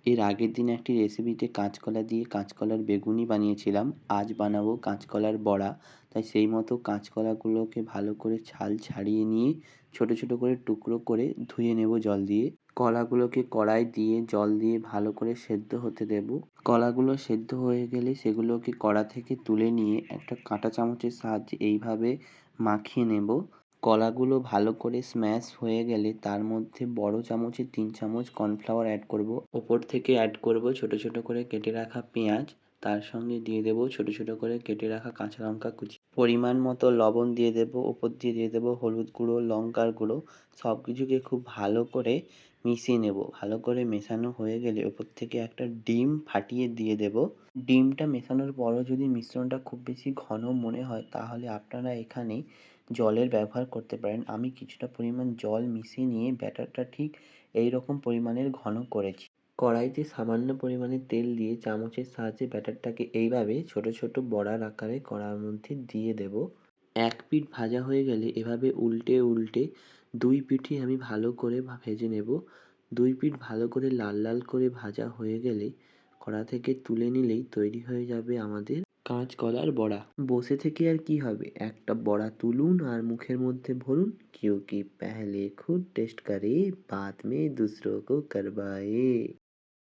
এর আগের দিন একটি রেসিপিতে কাঁচকলা দিয়ে কাঁচকলার বেগুনি বানিয়েছিলাম। আজ বানাবো কাঁচকলার বড়া। তাই সেই মতো কাঁচকলাগুলোকে ভালো করে ছাল ছাড়িয়ে নিয়ে ছোট ছোট করে টুকরো করে ধুয়ে নেব জল দিয়ে। কলাগুলোকে কড়াই দিয়ে জল দিয়ে ভালো করে সেদ্ধ হতে দেব। কলাগুলো সেদ্ধ হয়ে গেলে সেগুলোকে কড়া থেকে তুলে নিয়ে একটা কাঁটা চামচের সাহায্যে এইভাবে মাখিয়ে নেব। কলাগুলো ভালো করে স্ম্যাশ হয়ে গেলে তার মধ্যে বড় চামচে 3 চামচ কর্নফ্লাওয়ার অ্যাড করব। ওপর থেকে অ্যাড করব ছোট ছোট করে কেটে রাখা পেঁয়াজ। তার সঙ্গে দিয়ে দেব ছোট ছোট করে কেটে রাখা কাঁচা লঙ্কা কুচি। পরিমাণ মতো লবণ দিয়ে দেব। ওপর দিয়ে দেব হলুদ গুঁড়ো, লঙ্কার গুঁড়ো। সব কিছুকে খুব ভালো করে মিশিয়ে নেব। ভালো করে মেশানো হয়ে গেলে ওপর থেকে একটা ডিম ফাটিয়ে দিয়ে দেব। ডিমটা মেশানোর পরও যদি মিশ্রণটা খুব বেশি ঘন মনে হয় তাহলে আপনারা এখানে জলের ব্যবহার করতে পারেন। আমি কিছুটা পরিমাণ জল মিশিয়ে নিয়ে ব্যাটারটা ঠিক এই রকম পরিমাণের ঘন করেছি। কড়াইতে সামান্য পরিমাণে তেল দিয়ে চামচের সাহায্যে ব্যাটারটাকে এইভাবে ছোট ছোট বড়ার আকারে কড়ার মধ্যে দিয়ে দেব। এক পিঠ ভাজা হয়ে গেলে এভাবে উল্টে উল্টে দুই পিঠই আমি ভালো করে ভেজে নেব। দুই পিঠ ভালো করে লাল লাল করে ভাজা হয়ে গেলে কড়া থেকে তুলে নিলেই তৈরি হয়ে যাবে আমাদের কাঁচকলার বড়া। বসে থেকে আর কি হবে, একটা বড়া তুলুন আর মুখের মধ্যে ভরুন। क्योंकि पहले खुद टेस्ट करे बाद में दूसरों को करवाए।